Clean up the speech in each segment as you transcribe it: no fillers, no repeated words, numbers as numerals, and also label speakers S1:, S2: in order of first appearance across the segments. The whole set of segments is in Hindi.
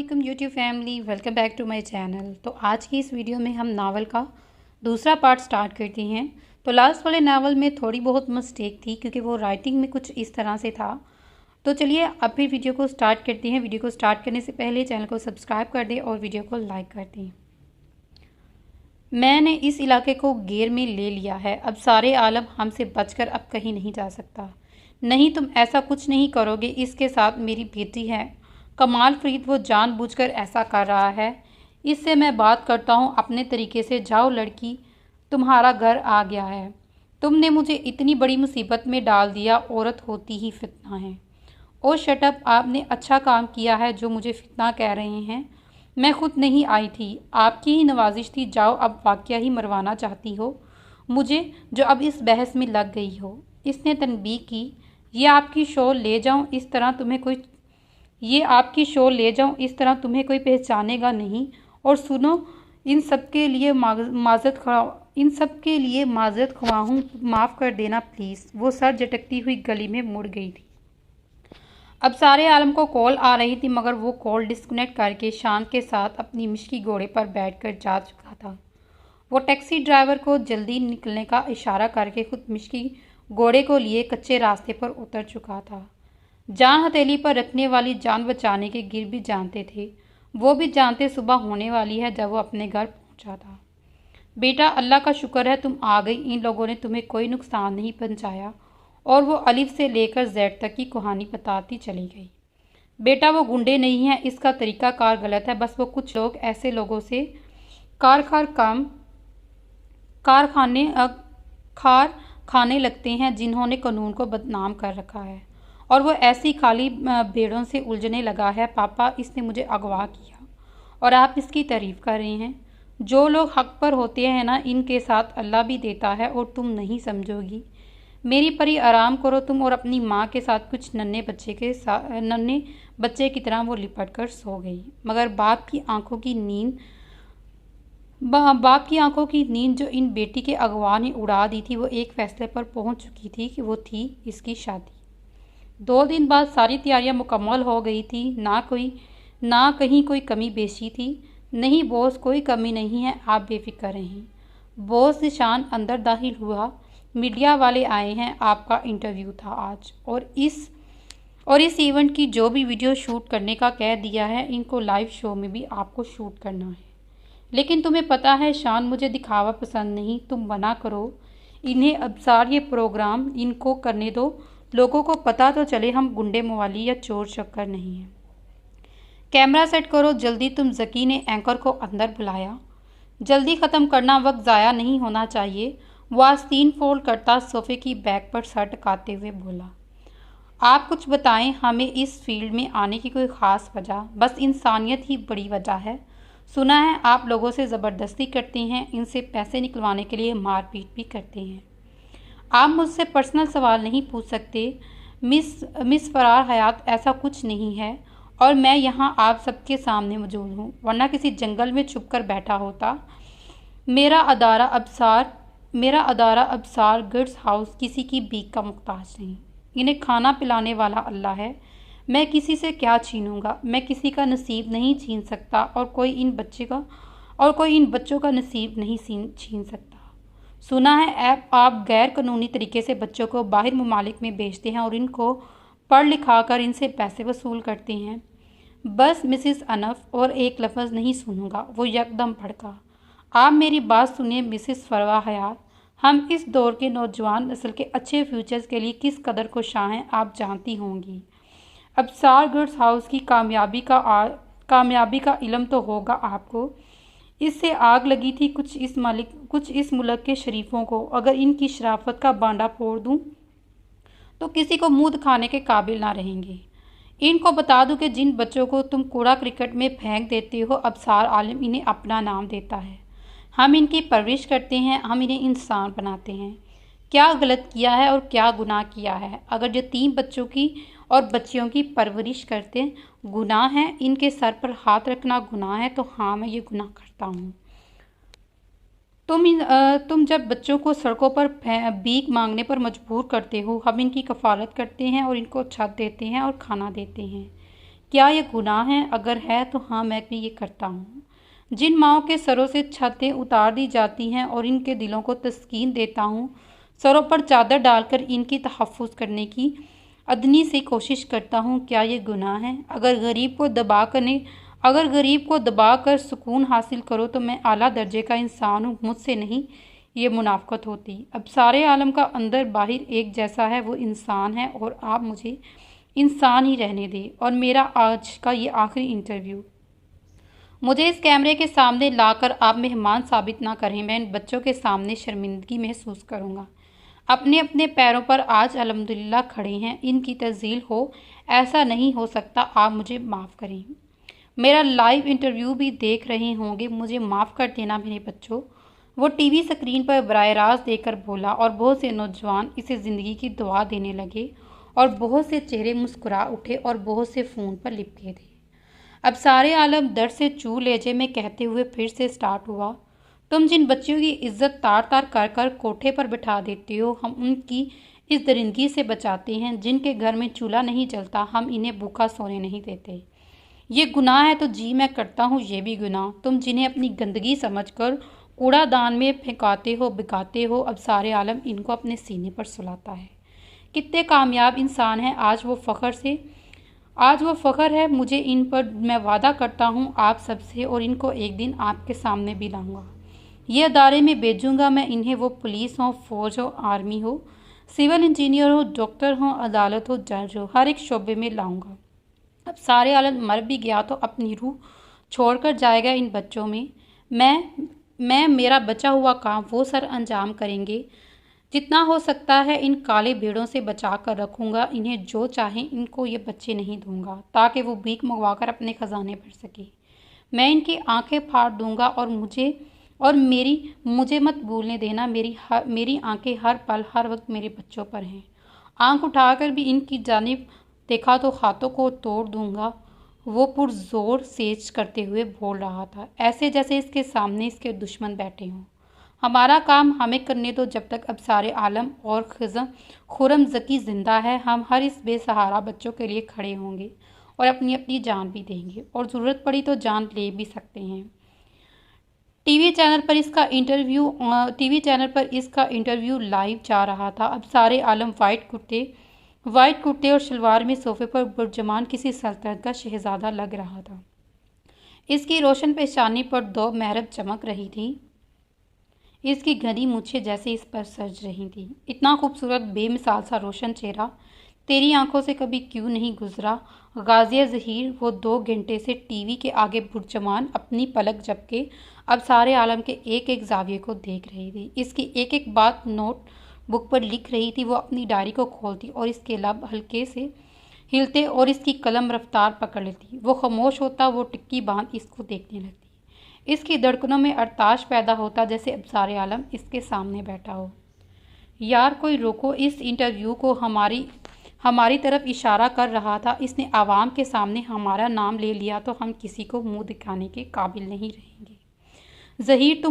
S1: अस्सलामुअलैकुम YouTube family, welcome back to my channel. तो आज की इस वीडियो में हम नावल का दूसरा पार्ट स्टार्ट करते हैं। तो लास्ट वाले नावल में थोड़ी बहुत मिस्टेक थी क्योंकि वो राइटिंग में कुछ इस तरह से था। तो चलिए अब भी वीडियो को स्टार्ट करते हैं। वीडियो को स्टार्ट करने से पहले चैनल को सब्सक्राइब कर दें और वीडियो को लाइक कर दें। मैंने इस इलाके को घेर में ले लिया है। अब सारे आलम हमसे बचकर अब कहीं नहीं जा सकता। नहीं, तुम ऐसा कुछ नहीं करोगे। इसके साथ मेरी बेटी है कमाल फरीद, वो जानबूझकर ऐसा कर रहा है। इससे मैं बात करता हूँ अपने तरीके से। जाओ लड़की, तुम्हारा घर आ गया है। तुमने मुझे इतनी बड़ी मुसीबत में डाल दिया। औरत होती ही फितना है। ओ शटअप, आपने अच्छा काम किया है जो मुझे फितना कह रहे हैं। मैं खुद नहीं आई थी, आपकी ही नवाजिश थी। जाओ, अब वाकया ही मरवाना चाहती हो मुझे जो अब इस बहस में लग गई हो। इसने तनबीह की, ये आपकी शो ले जाऊं इस तरह तुम्हें कोई पहचानेगा नहीं। और सुनो, इन सब के लिए माजरत ख्वाह हूँ, माफ़ कर देना प्लीज़। वो सर झटकती हुई गली में मुड़ गई थी। अब सारे आलम को कॉल आ रही थी मगर वो कॉल डिस्कनेक्ट करके शान के साथ अपनी मिश्की घोड़े पर बैठकर जा चुका था। वो टैक्सी ड्राइवर को जल्दी निकलने का इशारा करके खुद मिश्की घोड़े को लिए कच्चे रास्ते पर उतर चुका था। जान हथेली पर रखने वाली जान बचाने के गिर भी जानते थे। वो भी जानते सुबह होने वाली है जब वो अपने घर पहुंचा था। बेटा, अल्लाह का शुक्र है तुम आ गई। इन लोगों ने तुम्हें कोई नुकसान नहीं पहुंचाया। और वो अलिफ से लेकर जेड तक की कहानी बताती चली गई। बेटा, वो गुंडे नहीं हैं, इसका तरीका कार गलत है। बस वो कुछ लोग ऐसे लोगों से खार खाने लगते हैं जिन्होंने कानून को बदनाम कर रखा है। और वो ऐसी खाली भेड़ों से उलझने लगा है। पापा, इसने मुझे अगवा किया और आप इसकी तारीफ कर रहे हैं। जो लोग हक पर होते हैं ना, इनके साथ अल्लाह भी देता है और तुम नहीं समझोगी। मेरी परी, आराम करो तुम। और अपनी माँ के साथ कुछ नन्हे बच्चे की तरह वो लिपट कर सो गई। मगर बाप की आंखों की नींद जो इन बेटी के अगवा ने उड़ा दी थी, वो एक फैसले पर पहुंच चुकी थी कि वो थी इसकी शादी। 2 दिन बाद सारी तैयारियां मुकम्मल हो गई थी। ना कहीं कोई कमी बेशी थी। नहीं बॉस, कोई कमी नहीं है, आप बेफिक्र रहें। बॉस निशान अंदर दाखिल हुआ। मीडिया वाले आए हैं, आपका इंटरव्यू था आज। और इस इवेंट की जो भी वीडियो शूट करने का कह दिया है, इनको लाइव शो में भी आपको शूट करना है। लेकिन तुम्हें पता है शान, मुझे दिखावा पसंद नहीं। तुम मना करो इन्हें। अब सार ये प्रोग्राम इनको करने दो। लोगों को पता तो चले हम गुंडे मवाली या चोर चक्कर नहीं है। कैमरा सेट करो जल्दी। तुम जकी ने एंकर को अंदर बुलाया। जल्दी ख़त्म करना, वक्त ज़ाया नहीं होना चाहिए। वो आस्तीन फोल्ड करता सोफे की बैक पर सर टिकाते हुए बोला, आप कुछ बताएं हमें। इस फील्ड में आने की कोई ख़ास वजह? बस इंसानियत ही बड़ी वजह है। सुना है आप लोगों से ज़बरदस्ती करते हैं, इनसे पैसे निकलवाने के लिए मारपीट भी करते हैं। आप मुझसे पर्सनल सवाल नहीं पूछ सकते मिस फरार हयात, ऐसा कुछ नहीं है। और मैं यहाँ आप सबके सामने मौजूद हूँ, वरना किसी जंगल में छुप कर बैठा होता। मेरा अदारा अब्सार गिर्ड्स हाउस किसी की भीख का मुख्ताज नहीं। इन्हें खाना पिलाने वाला अल्लाह है। मैं किसी से क्या छीनूंगा? मैं किसी का नसीब नहीं छीन सकता और कोई इन बच्चों का नसीब नहीं छीन सकता। सुना है आप गैर कानूनी तरीके से बच्चों को बाहर ममालिक में बेचते हैं और इनको पढ़ लिखा कर इनसे पैसे वसूल करते हैं। बस मिसिस अनफ, और एक लफ्ज़ नहीं सुनूंगा। वो यकदम भड़का। आप मेरी बात सुनिए मिसिस फरवा हयात, हम इस दौर के नौजवान नस्ल के अच्छे फ्यूचर्स के लिए किस कदर को शाह हैं आप जानती होंगी। अब सार गिर्ड्स हाउस की कामयाबी का इल्म तो होगा आपको। इससे आग लगी थी कुछ इस मुल्क के शरीफों को। अगर इनकी शराफत का बांडा फोड़ दूं तो किसी को मुंह दिखाने के काबिल ना रहेंगे। इनको बता दूं कि जिन बच्चों को तुम कूड़ा क्रिकेट में फेंक देते हो, अब सार आलम इन्हें अपना नाम देता है। हम इनकी परवरिश करते हैं, हम इन्हें इंसान बनाते हैं। क्या गलत किया है और क्या गुनाह किया है? अगर यतीम बच्चों की और बच्चियों की परवरिश करते गुनाह है, इनके सर पर हाथ रखना गुनाह है, तो हाँ मैं ये गुनाह करता हूँ। तुम जब बच्चों को सड़कों पर भीख मांगने पर मजबूर करते हो, हम इनकी कफालत करते हैं और इनको छत देते हैं और खाना देते हैं। क्या ये गुनाह है? अगर है तो हाँ, मैं भी ये करता हूँ। जिन माँओं के सरों से छतें उतार दी जाती हैं और इनके दिलों को तस्कीन देता हूँ, सरों पर चादर डालकर इनकी तहफ़्फ़ुज़ करने की अदनी से कोशिश करता हूँ, क्या ये गुनाह है? अगर गरीब को दबा कर सुकून हासिल करो तो मैं आला दर्जे का इंसान हूँ, मुझसे नहीं ये मुनाफ़क़त होती। अब सारे आलम का अंदर बाहिर एक जैसा है, वो इंसान है और आप मुझे इंसान ही रहने दें। और मेरा आज का ये आखिरी इंटरव्यू, मुझे इस कैमरे के सामने लाकर आप मेहमान साबित ना करें। मैं इन बच्चों के सामने शर्मिंदगी महसूस करूँगा। अपने अपने पैरों पर आज अल्हम्दुलिल्लाह खड़े हैं, इनकी तज़ील हो, ऐसा नहीं हो सकता, आप मुझे माफ़ करें। मेरा लाइव इंटरव्यू भी देख रहे होंगे, मुझे माफ़ कर देना मेरे बच्चों। वो टीवी स्क्रीन पर बराह रास्त देकर बोला और बहुत से नौजवान इसे ज़िंदगी की दुआ देने लगे और बहुत से चेहरे मुस्कुरा उठे और बहुत से फ़ोन पर लिपटे थे। अब सारे आलम दर्द से चू लेजे में कहते हुए फिर से स्टार्ट हुआ। तुम जिन बच्चियों की इज्जत तार तार कर कर कोठे पर बिठा देते हो, हम उनकी इस दरिंदगी से बचाते हैं। जिनके घर में चूल्हा नहीं जलता, हम इन्हें भूखा सोने नहीं देते। ये गुनाह है तो जी मैं करता हूँ ये भी गुनाह। तुम जिन्हें अपनी गंदगी समझकर कूड़ादान में फेंकाते हो, बिकाते हो, अब सारे आलम इनको अपने सीने पर सुलाता है। कितने कामयाब इंसान हैं आज वो फ़ख्र है मुझे इन पर। मैं वादा करता हूँ आप सबसे, और इनको एक दिन आपके सामने भी लाऊंगा। ये अदारे में भेजूंगा मैं इन्हें, वो पुलिस हो, फौज हो, आर्मी हो, सिविल इंजीनियर हो, डॉक्टर हो, अदालत हो, जज हो, हर एक शोबे में लाऊंगा। अब सारे आलम मर भी गया तो अपनी रूह छोड़कर जाएगा इन बच्चों में। मैं मेरा बचा हुआ काम वो सर अंजाम करेंगे। जितना हो सकता है इन काले भेड़ों से बचा कर रखूँगा। इन्हें जो चाहें इनको ये बच्चे नहीं दूंगा, ताकि वो भीख मंगवाकर अपने ख़जाने भर सके। मैं इनकी आंखें फाड़ दूंगा और मुझे मत भूलने देना, मेरी आंखें हर पल हर वक्त मेरे बच्चों पर हैं। आंख उठाकर भी इनकी जानिब देखा तो हाथों को तोड़ दूंगा। वो पुरजोर सेज करते हुए बोल रहा था, ऐसे जैसे इसके सामने इसके दुश्मन बैठे हों। हमारा काम हमें करने दो जब तक अब सारे आलम और खुरम ज़की ज़िंदा है। हम हर इस बेसहारा बच्चों के लिए खड़े होंगे और अपनी अपनी जान भी देंगे, और ज़रूरत पड़ी तो जान ले भी सकते हैं। टीवी चैनल पर इसका इंटरव्यू लाइव जा रहा था। अब सारे आलम वाइट कुर्ते और शलवार में सोफे पर बुर्जमान किसी सल्तनत का शहजादा लग रहा था। इसकी रोशन पेशानी पर दो महरब चमक रही थी। इसकी घनी मूछें जैसे इस पर सज रही थी। इतना खूबसूरत बेमिसाल सा रोशन चेहरा तेरी आंखों से कभी क्यों नहीं गुजरा? गाजिया ज़हीर वो 2 घंटे से टीवी के आगे बुर्जमान अपनी पलक झपके अब सारे आलम के एक एक जाविये को देख रही थी। इसकी एक एक बात नोट बुक पर लिख रही थी। वो अपनी डायरी को खोलती और इसके लब हल्के से हिलते और इसकी कलम रफ्तार पकड़ लेती। वो खामोश होता, वो टिक्की बांध इसको देखने लगती। इसकी धड़कनों में अरताश पैदा होता, जैसे अब सारे आलम इसके सामने बैठा हो। यार कोई रोको इस इंटरव्यू को, हमारी तरफ इशारा कर रहा था। इसने आवाम के सामने हमारा नाम ले लिया तो हम किसी को मुंह दिखाने के काबिल नहीं रहेंगे। ज़हीर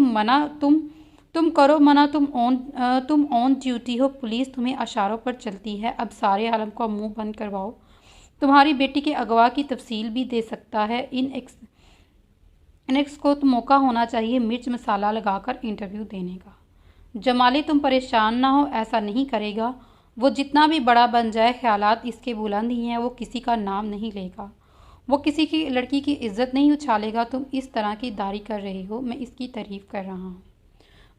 S1: तुम करो मना, तुम ऑन ड्यूटी हो, पुलिस तुम्हें इशारों पर चलती है। अब सारे आलम का मुंह बंद करवाओ। तुम्हारी बेटी के अगवा की तफसील भी दे सकता है। इन एक्स को तो मौका होना चाहिए मिर्च मसाला लगाकर इंटरव्यू देने का। जमाली तुम परेशान ना हो, ऐसा नहीं करेगा। वो जितना भी बड़ा बन जाए, ख्यालात इसके बुलंद ही हैं। वो किसी का नाम नहीं लेगा, वो किसी की लड़की की इज्जत नहीं उछालेगा। तुम इस तरह की दारी कर रहे हो, मैं इसकी तारीफ़ कर रहा हूँ।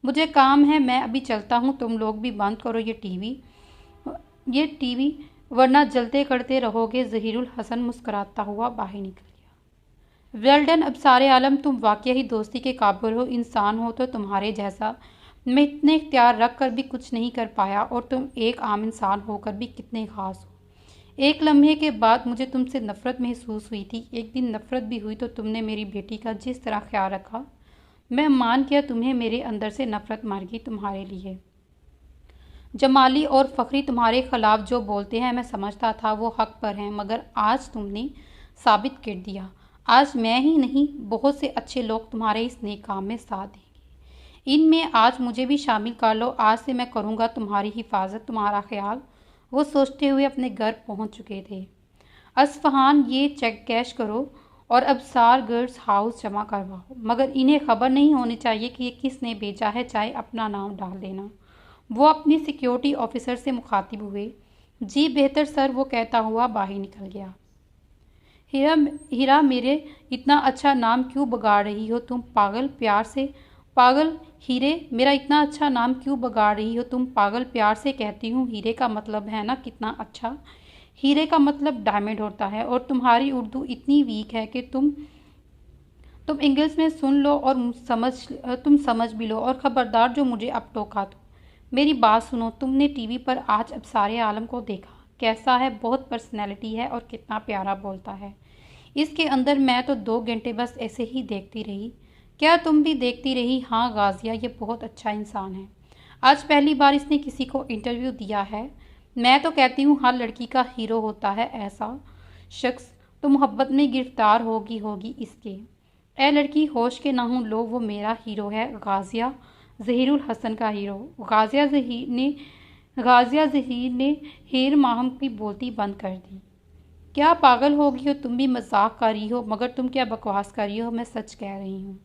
S1: मुझे काम है, मैं अभी चलता हूँ। तुम लोग भी बंद करो ये टीवी वरना जलते करते रहोगे। ज़हीरुल हसन मुस्कुराता हुआ बाहर निकल गया। Well done. अब सारे आलम तुम वाकई ही दोस्ती के काबिल हो। इंसान हो तो तुम्हारे जैसा मैं इतने इख्तियार रख कर भी कुछ नहीं कर पाया, और तुम एक आम इंसान होकर भी कितने खास हो। एक लम्हे के बाद मुझे तुमसे नफ़रत महसूस हुई थी। एक दिन नफ़रत भी हुई तो तुमने मेरी बेटी का जिस तरह ख्याल रखा, मैं मान किया तुम्हें मेरे अंदर से नफ़रत मर गई। तुम्हारे लिए जमाली और फ़खरी तुम्हारे ख़िलाफ़ जो बोलते हैं, मैं समझता था वो हक़ पर हैं, मगर आज तुमने साबित कर दिया। आज मैं ही नहीं, बहुत से अच्छे लोग तुम्हारे इस नेक काम में साथ देंगे। इनमें आज मुझे भी शामिल कर लो। आज से मैं करूँगा तुम्हारी हिफाजत, तुम्हारा ख्याल। वो सोचते हुए अपने घर पहुँच चुके थे। असफ़हान ये चेक कैश करो और अबसार गर्ल्स हाउस जमा करवाओ, मगर इन्हें खबर नहीं होनी चाहिए कि ये किसने भेजा है, चाहे अपना नाम डाल देना। वो अपनी सिक्योरिटी ऑफिसर से मुखातिब हुए। जी बेहतर सर, वो कहता हुआ बाहर निकल गया। हीरा हीरा मेरे इतना अच्छा नाम क्यों बिगाड़ रही हो तुम पागल, प्यार से पागल। हीरे मेरा इतना अच्छा नाम क्यों बिगाड़ रही हो तुम पागल, प्यार से कहती हूँ। हीरे का मतलब है ना कितना अच्छा। हीरे का मतलब डायमंड होता है, और तुम्हारी उर्दू इतनी वीक है कि तुम इंग्लिश में सुन लो और तुम समझ भी लो, और ख़बरदार जो मुझे अब टोका तो। मेरी बात सुनो, तुमने टीवी पर आज अब सारे आलम को देखा, कैसा है, बहुत पर्सनैलिटी है और कितना प्यारा बोलता है। इसके अंदर मैं तो 2 घंटे बस ऐसे ही देखती रही। क्या तुम भी देखती रही? हाँ गाजिया, ये बहुत अच्छा इंसान है। आज पहली बार इसने किसी को इंटरव्यू दिया है। मैं तो कहती हूँ हर लड़की का हीरो होता है ऐसा शख्स। तो मोहब्बत में गिरफ्तार होगी इसके। ए लड़की, होश के ना हूँ लो, वो मेरा हीरो है, गाजिया ज़हीरुल हसन का हीरो। गाजिया ज़हीर ने हीर माहम की बोलती बंद कर दी। क्या पागल हो गई हो तुम भी? मजाक कर रही हो? मगर तुम क्या बकवास कर रही हो, मैं सच कह रही हूँ।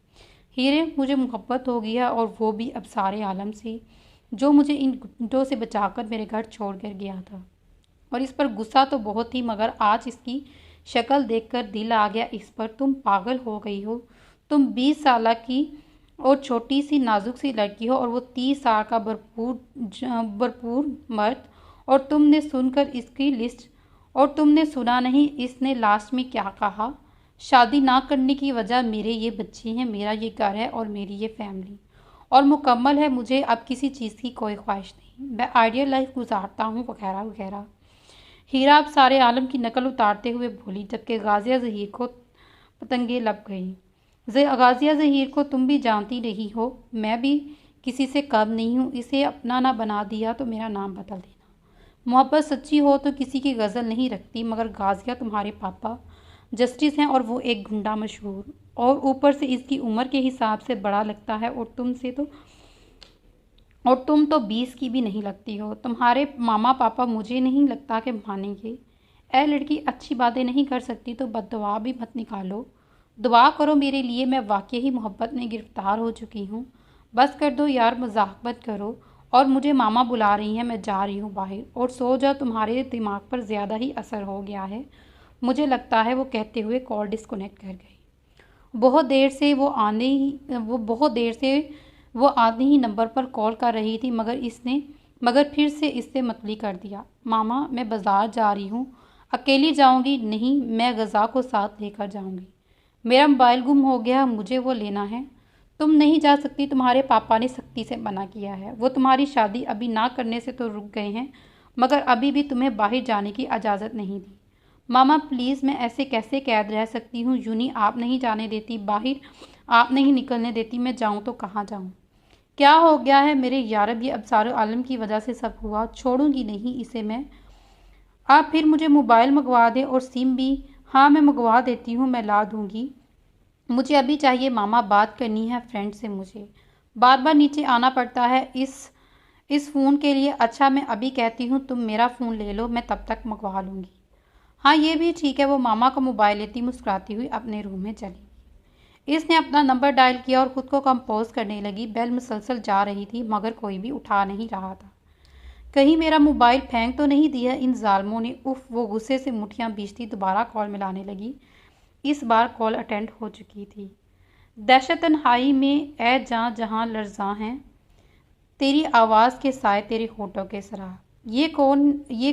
S1: हीरे, मुझे मोहब्बत हो गई है, और वो भी अब सारे आलम से, जो मुझे इन गुंडों से बचाकर मेरे घर छोड़ कर गया था। और इस पर गुस्सा तो बहुत ही, मगर आज इसकी शक्ल देखकर दिल आ गया इस पर। तुम पागल हो गई हो। तुम 20 साल की और छोटी सी नाजुक सी लड़की हो, और वो 30 साल का भरपूर मर्द। और तुमने सुना नहीं इसने लास्ट में क्या कहा? शादी ना करने की वजह मेरे ये बच्चे हैं, मेरा ये घर है और मेरी ये फैमिली, और मुकम्मल है। मुझे अब किसी चीज़ की कोई ख्वाहिश नहीं, मैं आइडियल लाइफ गुजारता हूँ, वगैरह वगैरह। हीरा अब सारे आलम की नकल उतारते हुए बोली, जबकि गाजिया ज़हीर को पतंगे लग गई। गाजिया ज़हीर को तुम भी जानती रही हो, मैं भी किसी से कम नहीं हूँ। इसे अपना ना बना दिया तो मेरा नाम बदल देना। मोहब्बत सच्ची हो तो किसी की गज़ल नहीं रखती, मगर गाजिया तुम्हारे पापा जस्टिस हैं, और वो एक गुंडा मशहूर, और ऊपर से इसकी उम्र के हिसाब से बड़ा लगता है, और तुम तो 20 की भी नहीं लगती हो। तुम्हारे मामा पापा मुझे नहीं लगता कि मानेंगे। ऐ लड़की, अच्छी बातें नहीं कर सकती तो बददुआ भी मत निकालो। दुआ करो मेरे लिए, मैं वाकई ही मोहब्बत में गिरफ्तार हो चुकी हूँ। बस कर दो यार, मजाक मत करो। और मुझे मामा बुला रही हैं, मैं जा रही हूँ बाहर। और सो जा, तुम्हारे दिमाग पर ज़्यादा ही असर हो गया है मुझे लगता है। वो कहते हुए कॉल डिस्कनेक्ट कर गई। बहुत देर से वो आदमी ही नंबर पर कॉल कर रही थी, मगर फिर से इससे मतली कर दिया। मामा, मैं बाज़ार जा रही हूँ। अकेली जाऊँगी? नहीं, मैं गज़ा को साथ लेकर जाऊँगी। मेरा मोबाइल गुम हो गया, मुझे वो लेना है। तुम नहीं जा सकती, तुम्हारे पापा ने सख्ती से मना किया है। वो तुम्हारी शादी अभी ना करने से तो रुक गए हैं, मगर अभी भी तुम्हें बाहर जाने की इजाज़त नहीं दी। मामा प्लीज़, मैं ऐसे कैसे कैद रह सकती हूँ? यूनी आप नहीं जाने देती बाहर, आप नहीं निकलने देती, मैं जाऊँ तो कहाँ जाऊँ? क्या हो गया है मेरे यारब? ये अबसार आलम की वजह से सब हुआ। छोड़ूंगी नहीं इसे मैं। आप फिर मुझे मोबाइल मंगवा दें और सिम भी। हाँ, मैं मंगवा देती हूँ, मैं ला दूँगी। मुझे अभी चाहिए मामा, बात करनी है फ्रेंड से मुझे। बार बार नीचे आना पड़ता है इस फ़ोन के लिए। अच्छा, मैं अभी कहती हूँ, तुम मेरा फ़ोन ले लो, मैं तब तक मंगवा लूँगी। हाँ, ये भी ठीक है। वो मामा का मोबाइल लेती मुस्कुराती हुई अपने रूम में चली गई। इसने अपना नंबर डायल किया और ख़ुद को कंपोज करने लगी। बेल मुसलसल जा रही थी, मगर कोई भी उठा नहीं रहा था। कहीं मेरा मोबाइल फेंक तो नहीं दिया इन जालमों ने। उफ, वो गुस्से से मुठ्ठियाँ बीचती दोबारा कॉल मिलाने लगी। इस बार कॉल अटेंड हो चुकी थी। दहशत तन्हाई में ए जहाँ लर्ज़ां हैं, तेरी आवाज़ के साए, तेरे होठों के सराह। ये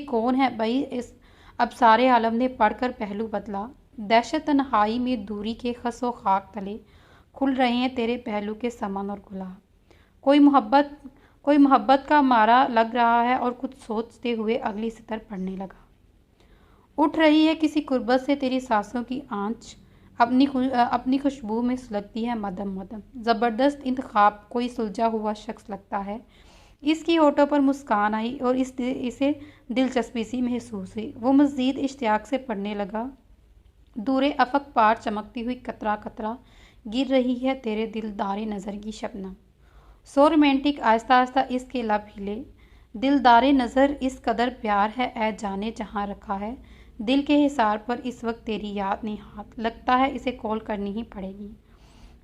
S1: कौन है भाई? इस अब सारे आलम ने पढ़कर पहलू बदला। दहशत तन्हाई में दूरी के खसो खाक तले खुल रहे हैं तेरे पहलू के समन और गुलाब। कोई मोहब्बत का मारा लग रहा है, और कुछ सोचते हुए अगली सतर पढ़ने लगा। उठ रही है किसी कुर्बत से तेरी सांसों की आंच, अपनी खुशबू में सुलगती है मदम मदम। ज़बरदस्त इंतखाब, कोई सुलझा हुआ शख्स लगता है। इसकी होठों पर मुस्कान आई और इसे दिलचस्पी सी महसूस हुई। वो मज़ीद इश्तियाक से पढ़ने लगा। दूरे अफक पार चमकती हुई कतरा कतरा गिर रही है तेरे दिलदारे नज़र की शबनम। सो रोमांटिक, आहिस्ता आहिस्ता इसके लब हिले। दिलदारे नज़र, इस कदर प्यार है ए जाने जहाँ रखा है, दिल के हिसार पर इस वक्त तेरी याद ने हाथ, लगता है इसे कॉल करनी ही पड़ेगी।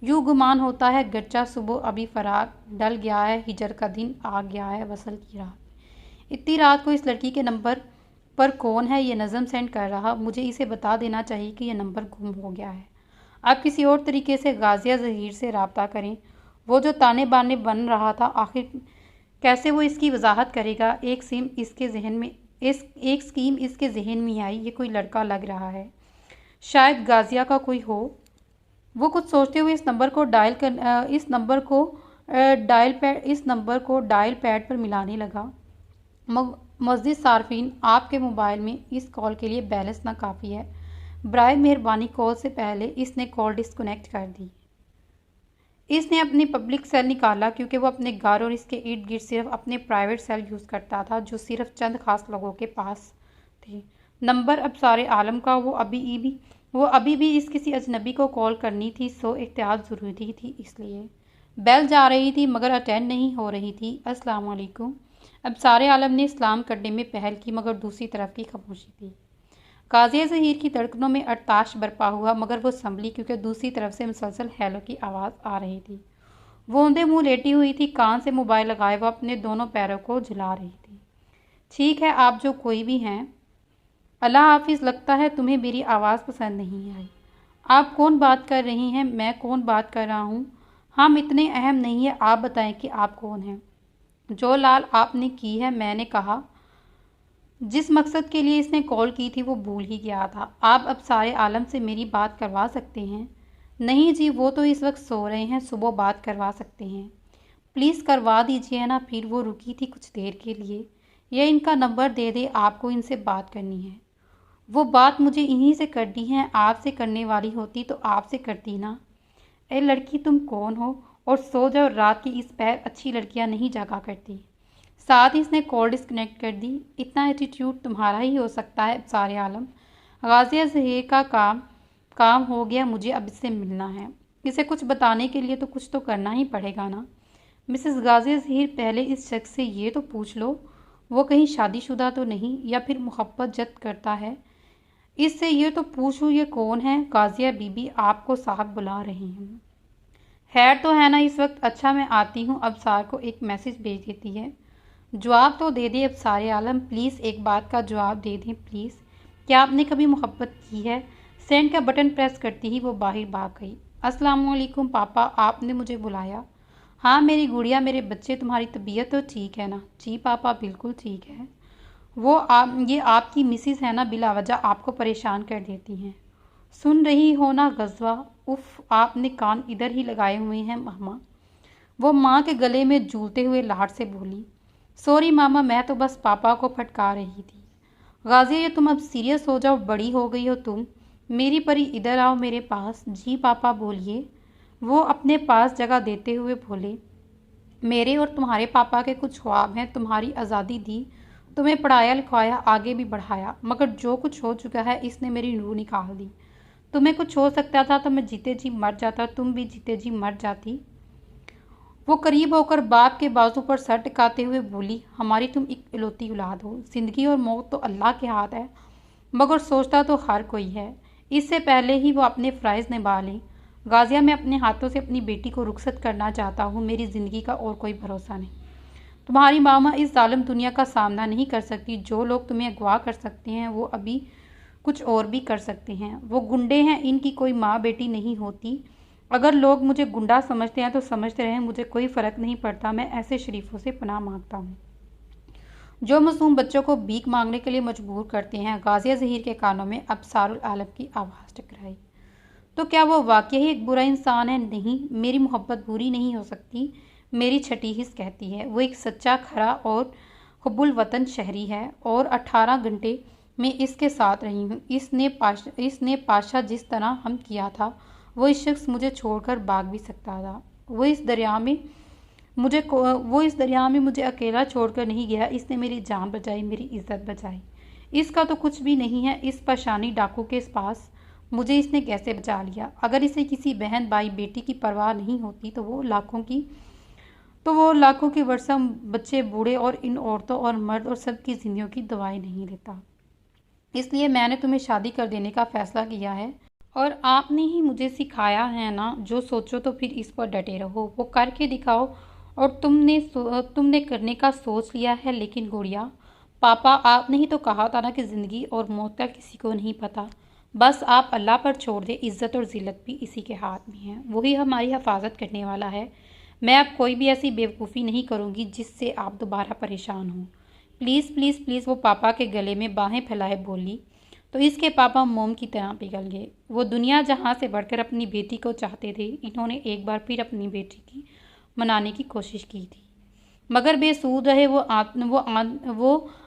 S1: यूँ गुमान होता है गरचा सुबह अभी फराक, डल गया है हिजर का दिन, आ गया है वसल की रात। इतनी रात को इस लड़की के नंबर पर कौन है ये नज़म सेंड कर रहा? मुझे इसे बता देना चाहिए कि यह नंबर गुम हो गया है। आप किसी और तरीके से गाजिया ज़हीर से रब्ता करें। वो जो ताने बाने बन रहा था, आखिर कैसे वो इसकी वजाहत करेगा। एक स्कीम इसके जहन में आई। ये कोई लड़का लग रहा है, शायद गाजिया का कोई हो। वो कुछ सोचते हुए इस नंबर को डायल पैड पर मिलाने लगा। मस्जिद सार्फिन, आपके मोबाइल में इस कॉल के लिए बैलेंस नाकाफ़ी है। बराए मेहरबानी कॉल से पहले इसने कॉल डिस्कनेक्ट कर दी। इसने अपनी पब्लिक सेल निकाला क्योंकि वो अपने घर और इसके इर्द गिर्द सिर्फ अपने प्राइवेट सेल यूज़ करता था जो सिर्फ चंद खास लोगों के पास थे। नंबर अब सारे आलम का। वो अभी भी इस किसी अजनबी को कॉल करनी थी, सो एहतियात ज़रूरी थी। इसलिए बेल जा रही थी मगर अटेंड नहीं हो रही थी। अस्सलाम वालेकुम। अब सारे आलम ने इस्लाम करने में पहल की मगर दूसरी तरफ की खामोशी थी। गाजिया ज़हीर की धड़कनों में अरताश बरपा हुआ मगर वो संभली क्योंकि दूसरी तरफ से मुसलसल हेलो की आवाज़ आ रही थी। वो औंधे मुंह लेटी हुई थी, कान से मोबाइल लगाए वो अपने दोनों पैरों को झुला रही थी। ठीक है, आप जो कोई भी हैं। अल्लाह हाफिज़। लगता है तुम्हें मेरी आवाज़ पसंद नहीं आई। आप कौन बात कर रही हैं? मैं कौन बात कर रहा हूँ? हम इतने अहम नहीं है, आप बताएं कि आप कौन हैं। जो लाल आपने की है, मैंने कहा। जिस मकसद के लिए इसने कॉल की थी वो भूल ही गया था। आप अब सारे आलम से मेरी बात करवा सकते हैं। नहीं जी, वो तो इस वक्त सो रहे हैं, सुबह बात करवा सकते हैं। प्लीज़ करवा दीजिए ना। फिर वो रुकी थी कुछ देर के लिए। यह इनका नंबर दे दे, आपको इनसे बात करनी है। वो बात मुझे इन्हीं से करनी है। आपसे करने वाली होती तो आपसे करती ना। ए लड़की, तुम कौन हो? और सो जाओ, रात की इस पहर अच्छी लड़कियां नहीं जागा करती। साथ ही इसने कॉल डिस्कनेक्ट कर दी। इतना एटीट्यूड तुम्हारा ही हो सकता है सारे आलम। गाजिया ज़हीर का काम हो गया, मुझे अब इससे मिलना है। इसे कुछ बताने के लिए तो कुछ तो करना ही पड़ेगा ना। मिसेस गाजिया ज़हीर, पहले इस शख्स से ये तो पूछ लो वो कहीं शादीशुदा तो नहीं या फिर मोहब्बत जद करता है। इससे ये तो पूछूं ये कौन है। गाजिया बीबी, आपको साहब बुला रहे हैं। खैर तो है ना इस वक्त? अच्छा, मैं आती हूँ। अब सार को एक मैसेज भेज देती है। जवाब तो दे दे अब सारे आलम, प्लीज़ एक बात का जवाब दे दें प्लीज़। क्या आपने कभी मोहब्बत की है? सेंड का बटन प्रेस करती ही वो बाहर भाग गई। अस्सलाम वालेकुम पापा, आपने मुझे बुलाया? हाँ मेरी गुड़िया, मेरे बच्चे, तुम्हारी तबीयत तो ठीक है ना? जी पापा, बिल्कुल ठीक है। ये आपकी मिसिस है ना, बिलावजह आपको परेशान कर देती हैं। सुन रही हो ना गजवा? उफ, आपने कान इधर ही लगाए हुए हैं मामा। वो माँ के गले में झूलते हुए लाड से बोली। सॉरी मामा, मैं तो बस पापा को फटका रही थी। गाजिया, ये तुम अब सीरियस हो जाओ, बड़ी हो गई हो तुम। मेरी परी, इधर आओ मेरे पास। जी पापा बोलिए। वो अपने पास जगह देते हुए बोले। मेरे और तुम्हारे पापा के कुछ ख्वाब हैं। तुम्हारी आज़ादी दी, तुम्हें पढ़ाया लिखाया, आगे भी बढ़ाया, मगर जो कुछ हो चुका है इसने मेरी रूह निकाल दी। तुम्हें कुछ हो सकता था तो मैं जीते जी मर जाता, तुम भी जीते जी मर जाती। वो करीब होकर बाप के बाजू पर सर टिकाते हुए बोली। हमारी तुम एक इकलौती औलाद हो। जिंदगी और मौत तो अल्लाह के हाथ है, मगर सोचता तो हर कोई है। इससे पहले ही वो अपने फ़राइज़ निभा लें। गाजिया, मैं अपने हाथों से अपनी बेटी को रुखसत करना चाहता हूँ। मेरी ज़िंदगी का और कोई भरोसा नहीं। तुम्हारी मामा इस जालिम दुनिया का सामना नहीं कर सकती। जो लोग तुम्हें अगवा कर सकते हैं वो अभी कुछ और भी कर सकते हैं। वो गुंडे हैं, इनकी कोई माँ बेटी नहीं होती। अगर लोग मुझे गुंडा समझते हैं तो समझते रहें, मुझे कोई फ़र्क नहीं पड़ता। मैं ऐसे शरीफों से पनाह मांगता हूँ जो मासूम बच्चों को भीख मांगने के लिए मजबूर करते हैं। गाजिया ज़हीर के कानों में अब सारुल आलम की आवाज़ टकराई। तो क्या वो वाकई ही एक बुरा इंसान है? नहीं, मेरी मोहब्बत बुरी नहीं हो सकती। मेरी छठी हिस्स कहती है वो एक सच्चा, खरा और हुब्बुल वतन शहरी है और 18 घंटे मैं इसके साथ रही हूँ। इसने पाशा जिस तरह हम किया था, वो इस शख्स मुझे छोड़कर भाग भी सकता था। वो इस दरिया में मुझे अकेला छोड़कर नहीं गया। इसने मेरी जान बचाई, मेरी इज्जत बचाई। इसका तो कुछ भी नहीं है। इस पाषाणी डाकू के पास मुझे इसने कैसे बचा लिया? अगर इसे किसी बहन भाई बेटी की परवाह नहीं होती तो वो लाखों की वर्षा बच्चे, बूढ़े और इन औरतों और मर्द और सब की जिंदगियों की दवाई नहीं लेता। इसलिए मैंने तुम्हें शादी कर देने का फ़ैसला किया है। और आपने ही मुझे सिखाया है ना, जो सोचो तो फिर इस पर डटे रहो, वो करके दिखाओ। और तुमने करने का सोच लिया है। लेकिन गुड़िया, पापा, आपने ही तो कहा था ना कि ज़िंदगी और मौत का किसी को नहीं पता। बस आप अल्लाह पर छोड़ दे, इज़्ज़त और ज़िल्लत भी इसी के हाथ में है, वही हमारी हिफाजत करने वाला है। मैं अब कोई भी ऐसी बेवकूफ़ी नहीं करूँगी जिससे आप दोबारा परेशान हों। प्लीज़ प्लीज़ प्लीज़, वो पापा के गले में बाहें फैलाए बोली। तो इसके पापा मोम की तरह पिघल गए। वो दुनिया जहाँ से बढ़कर अपनी बेटी को चाहते थे। इन्होंने एक बार फिर अपनी बेटी की मनाने की कोशिश की थी, मगर बेसूद रहे। वो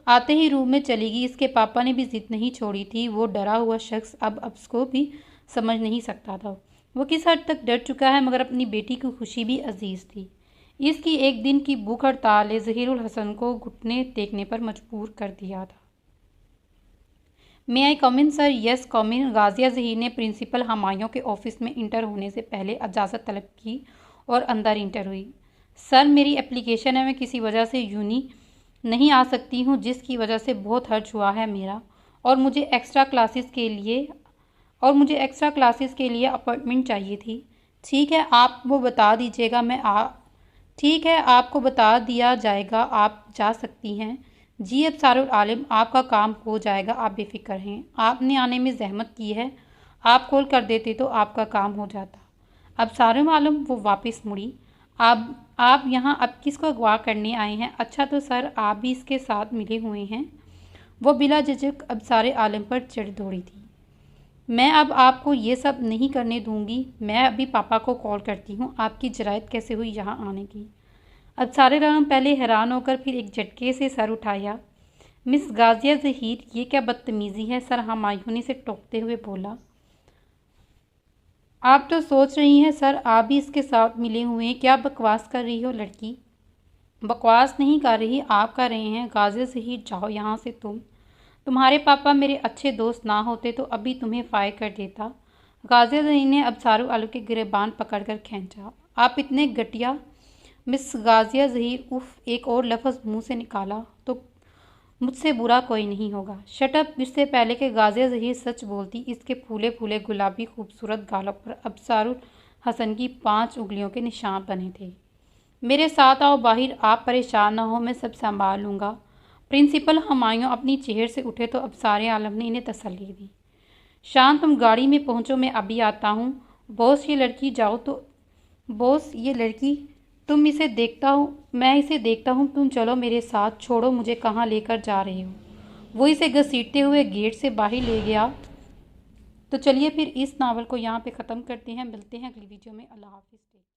S1: आते ही रूम में चली गई। इसके पापा ने भी जिद नहीं छोड़ी थी। वो डरा हुआ शख्स अब उसको भी समझ नहीं सकता था वो किस हद तक डर चुका है, मगर अपनी बेटी की खुशी भी अजीज थी। इसकी एक दिन की भूख हड़ताल ने ज़हीरुल हसन को घुटने टेकने पर मजबूर कर दिया था। मे आई कम इन सर? यस कम इन। गाजिया ज़हीर ने प्रिंसिपल हमायूं के ऑफिस में इंटर होने से पहले इजाज़त तलब की और अंदर इंटर हुई। सर, मेरी एप्लीकेशन है, मैं किसी वजह से यूनी नहीं आ सकती हूँ, जिसकी वजह से बहुत खर्च हुआ है मेरा। और मुझे एक्स्ट्रा क्लासेस के लिए अपॉइंटमेंट चाहिए थी। ठीक है, आप वो बता दीजिएगा। ठीक है, आपको बता दिया जाएगा, आप जा सकती हैं। जी अबसारुल आलिम, आपका काम हो जाएगा, आप बेफिक्र हैं। आपने आने में जहमत की है, आप कॉल कर देते तो आपका काम हो जाता। अबसारुल आलिम वो वापस मुड़ी। आप यहाँ अब किसको अगवा करने आए हैं? अच्छा तो सर, आप भी इसके साथ मिले हुए हैं। वो बिला झिझक अबसारे आलिम पर चढ़ दौड़ी थी। मैं अब आपको ये सब नहीं करने दूंगी। मैं अभी पापा को कॉल करती हूँ। आपकी जरायत कैसे हुई यहाँ आने की? अब सारे आलम पहले हैरान होकर फिर एक झटके से सर उठाया। मिस गाजिया ज़हीर, ये क्या बदतमीज़ी है? सर हमायूं से टोकते हुए बोला। आप तो सोच रही हैं सर, आप भी इसके साथ मिले हुए हैं। क्या बकवास कर रही हो लड़की? बकवास नहीं कर रही, आप कर रहे हैं। गाजिया ज़हीर, जाओ यहाँ से। तुम्हारे पापा मेरे अच्छे दोस्त ना होते तो अभी तुम्हें फायर कर देता। गाजिया ज़हीर ने अबसारुल आलम के गिरबान पकड़कर खींचा। आप इतने घटिया? मिस गाजिया ज़हीर, उफ, एक और लफ्ज़ मुंह से निकाला तो मुझसे बुरा कोई नहीं होगा। शटअप। इससे पहले कि गाजिया ज़हीर सच बोलती, इसके फूले फूले गुलाबी खूबसूरत गालों पर अबसारुल हसन की 5 उंगलियों के निशान बने थे। मेरे साथ आओ बाहिर, आप परेशान ना हो, मैं सब संभाल लूँगा। प्रिंसिपल हमायूं अपनी चेयर से उठे तो अबसारे आलम ने इन्हें तसल्ली दी। शान, तुम गाड़ी में पहुँचो, मैं अभी आता हूँ। बॉस, ये लड़की जाओ तो। बॉस, ये लड़की, मैं इसे देखता हूँ, तुम चलो मेरे साथ। छोड़ो मुझे, कहाँ लेकर जा रहे हो? वो इसे घसीटते हुए गेट से बाहर ले गया। तो चलिए फिर इस नावल को यहाँ पे ख़त्म करते हैं। मिलते हैं अगली वीडियो में। अल्लाह हाफिज़।